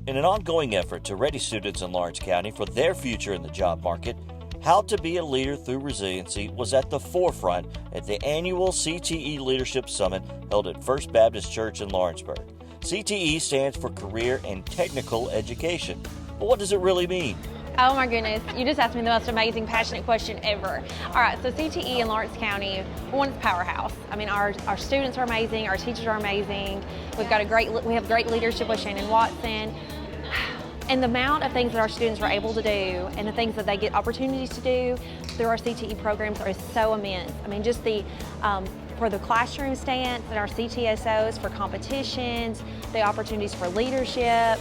In an ongoing effort to ready students in Lawrence County for their future in the job market, how to be a leader through resiliency was at the forefront at the Annual CTE Leadership Summit held at First Baptist Church in Lawrenceburg. CTE stands for Career and Technical Education. But what does it really mean? Oh my goodness, you just asked me the most amazing, passionate question ever. All right, so CTE in Lawrence County, one, it's a powerhouse. I mean, our students are amazing, our teachers are amazing. We have great leadership with Shannon Watson. And the amount of things that our students are able to do and the things that they get opportunities to do through our CTE programs are so immense. I mean, just for the classroom stance and our CTSOs for competitions, the opportunities for leadership,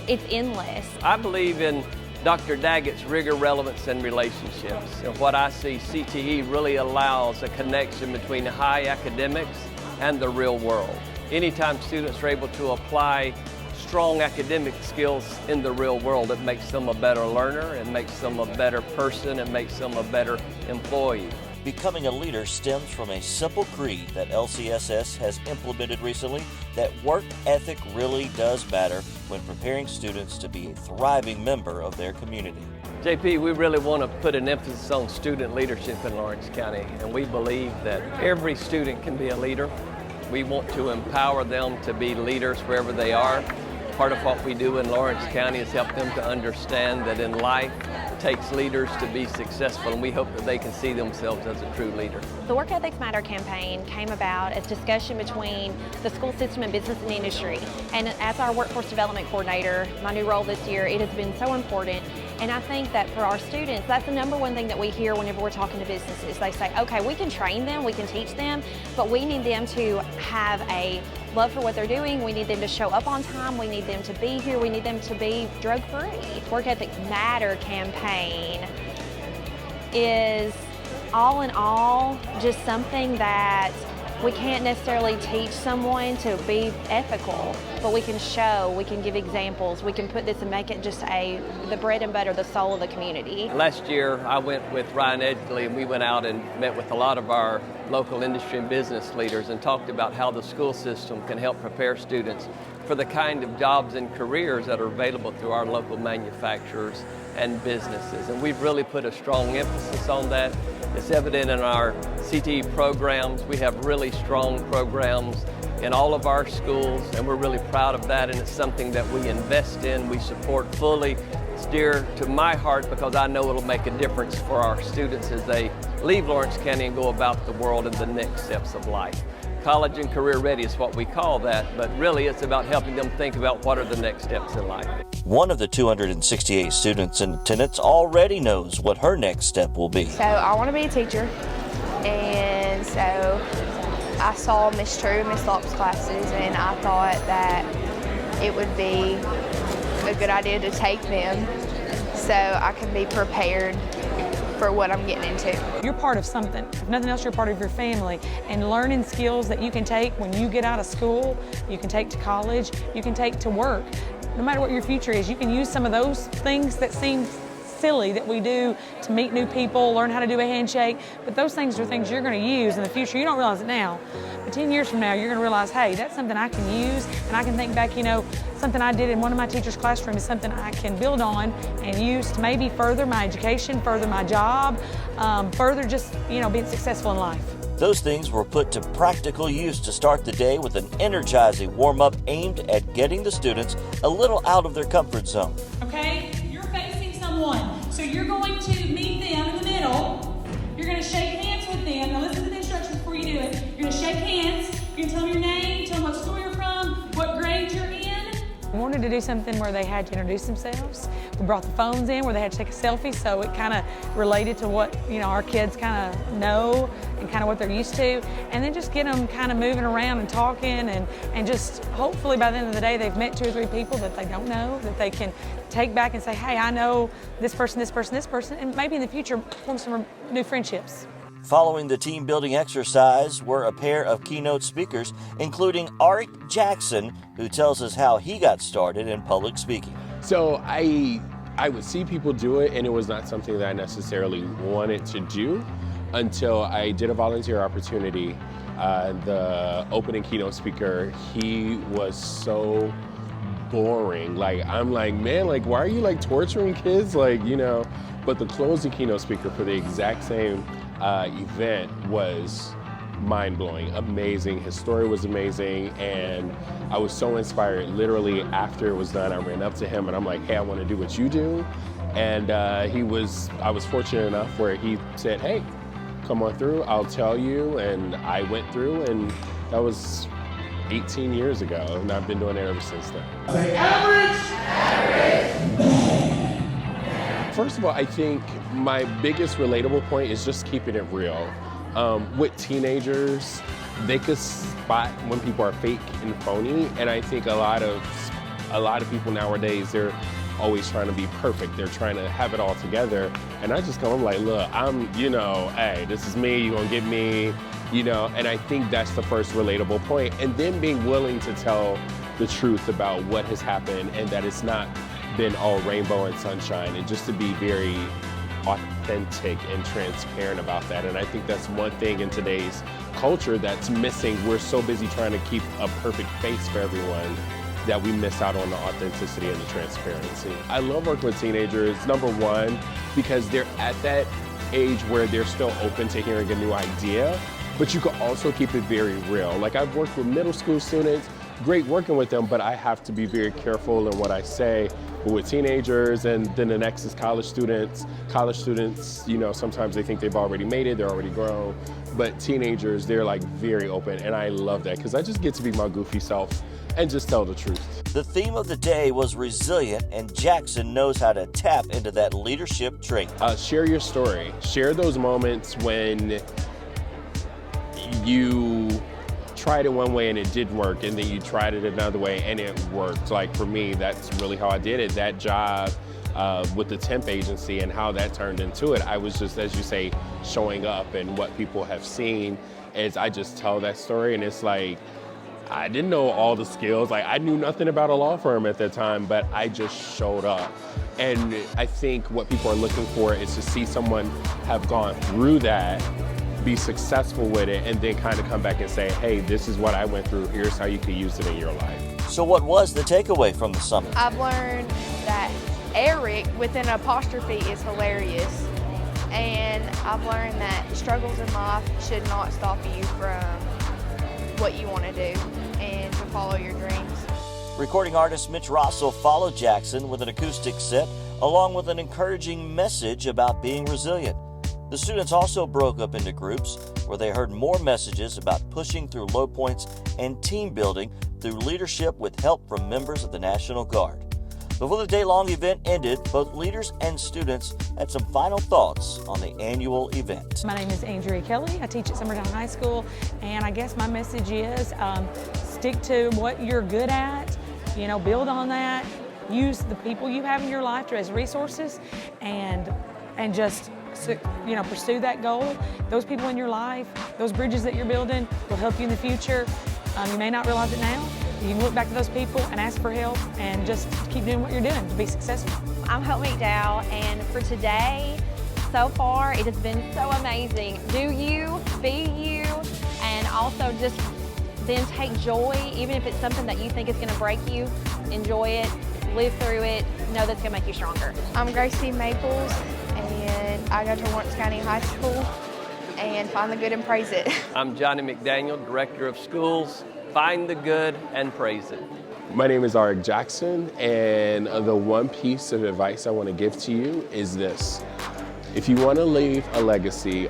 it's endless. I believe in Dr. Daggett's rigor, relevance, and relationships. And what I see, CTE really allows a connection between high academics and the real world. Anytime students are able to apply strong academic skills in the real world, it makes them a better learner, it makes them a better person, it makes them a better employee. Becoming a leader stems from a simple creed that LCSS has implemented recently, that work ethic really does matter when preparing students to be a thriving member of their community. JP, we really want to put an emphasis on student leadership in Lawrence County, and we believe that every student can be a leader. We want to empower them to be leaders wherever they are. Part of what we do in Lawrence County is help them to understand that in life it takes leaders to be successful, and we hope that they can see themselves as a true leader. The Work Ethics Matter campaign came about as discussion between the school system and business and industry. And as our workforce development coordinator, my new role this year, it has been so important. And I think that for our students, that's the number one thing that we hear whenever we're talking to businesses. They say, okay, we can train them, we can teach them, but we need them to have a love for what they're doing. We need them to show up on time. We need them to be here. We need them to be drug-free. Work Ethics Matter campaign is all in all just something that we can't necessarily teach someone to be ethical, but we can show, we can give examples, we can put this and make it just the bread and butter, the soul of the community. Last year I went with Ryan Edgley and we went out and met with a lot of our local industry and business leaders and talked about how the school system can help prepare students for the kind of jobs and careers that are available through our local manufacturers and businesses. And we've really put a strong emphasis on that. It's evident in our CTE programs. We have really strong programs in all of our schools, and we're really proud of that, and it's something that we invest in, we support fully. It's dear to my heart because I know it'll make a difference for our students as they leave Lawrence County and go about the world in the next steps of life. College and career ready is what we call that, but really it's about helping them think about what are the next steps in life. One of the 268 students in attendance already knows what her next step will be. So I want to be a teacher, and so I saw Miss True, Miss Lop's classes, and I thought that it would be a good idea to take them so I can be prepared for what I'm getting into. You're part of something. If nothing else, you're part of your family. And learning skills that you can take when you get out of school, you can take to college, you can take to work. No matter what your future is, you can use some of those things that seem silly that we do to meet new people, learn how to do a handshake, but those things are things you're going to use in the future. You don't realize it now, but 10 years from now, you're going to realize, hey, that's something I can use, and I can think back, something I did in one of my teachers' classroom is something I can build on and use to maybe further my education, further my job, further just, being successful in life. Those things were put to practical use to start the day with an energizing warm-up aimed at getting the students a little out of their comfort zone. Okay, you're facing someone, so you're going to meet them in the middle. You're going to shake hands with them. Now listen to the instructions before you do it. You're going to shake hands. You're going to tell them your name, tell them what school you're from, what grade you're in. We wanted to do something where they had to introduce themselves. We brought the phones in where they had to take a selfie, so it kind of related to what our kids kind of know and kind of what they're used to, and then just get them kind of moving around and talking, and just hopefully by the end of the day they've met 2 or 3 people that they don't know, that they can take back and say, hey, I know this person, this person, this person, and maybe in the future form some new friendships. Following the team building exercise were a pair of keynote speakers, including Art Jackson, who tells us how he got started in public speaking. So I would see people do it, and it was not something that I necessarily wanted to do until I did a volunteer opportunity. The opening keynote speaker, he was so boring. Like, I'm like, man, like, why are you like torturing kids? Like, you know, but the closing keynote speaker for the exact same event was mind-blowing, amazing. His story was amazing, and I was so inspired. Literally, after it was done, I ran up to him and I'm like, hey, I want to do what you do. And I was fortunate enough where he said, hey, come on through, I'll tell you. And I went through, and that was 18 years ago, and I've been doing it ever since then. Say average! First of all, I think my biggest relatable point is just keeping it real. With teenagers, they could spot when people are fake and phony, and I think a lot of people nowadays, they're always trying to be perfect. They're trying to have it all together, and I just I'm like, look, you know, hey, this is me, you're gonna get me, you know, and I think that's the first relatable point. And then being willing to tell the truth about what has happened and that it's not been all rainbow and sunshine, and just to be very authentic and transparent about that. And I think that's one thing in today's culture that's missing. We're so busy trying to keep a perfect face for everyone that we miss out on the authenticity and the transparency. I love working with teenagers, number one, because they're at that age where they're still open to hearing a new idea, but you can also keep it very real. Like, I've worked with middle school students, great working with them, but I have to be very careful in what I say. But with teenagers, and then the next is college students. College students, you know, sometimes they think they've already made it, they're already grown. But teenagers, they're like very open, and I love that because I just get to be my goofy self and just tell the truth. The theme of the day was resilient, and Jackson knows how to tap into that leadership trait. Share your story. Share those moments when you tried it one way and it didn't work, and then you tried it another way and it worked. Like, for me, that's really how I did it. That job with the temp agency and how that turned into it, I was just, as you say, showing up, and what people have seen is I just tell that story, and it's like, I didn't know all the skills. Like, I knew nothing about a law firm at that time, but I just showed up. And I think what people are looking for is to see someone have gone through that, be successful with it, and then kind of come back and say, hey, this is what I went through, here's how you can use it in your life. So what was the takeaway from the summit? I've learned that Eric with an apostrophe is hilarious, and I've learned that struggles in life should not stop you from what you want to do and to follow your dreams. Recording artist Mitch Rossell followed Jackson with an acoustic set, along with an encouraging message about being resilient. The students also broke up into groups where they heard more messages about pushing through low points and team building through leadership with help from members of the National Guard. Before the day-long event ended, both leaders and students had some final thoughts on the annual event. My name is Andrea Kelly. I teach at Summertown High School, and I guess my message is stick to what you're good at, you know, build on that, use the people you have in your life as resources, and just, you know, pursue that goal. Those people in your life, those bridges that you're building will help you in the future. You may not realize it now. You can look back to those people and ask for help, and just keep doing what you're doing to be successful. I'm Hope McDowell, and for today, so far, it has been so amazing. Do you, be you, and also just then take joy, even if it's something that you think is gonna break you, enjoy it, live through it, know that's gonna make you stronger. I'm Gracie Maples, and I go to Lawrence County High School, and find the good and praise it. I'm Johnny McDaniel, Director of Schools. Find the good and praise it. My name is Eric Jackson, and the one piece of advice I want to give to you is this. If you want to leave a legacy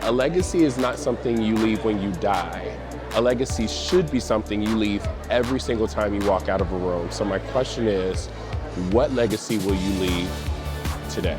is not something you leave when you die. A legacy should be something you leave every single time you walk out of a room. So my question is, what legacy will you leave today?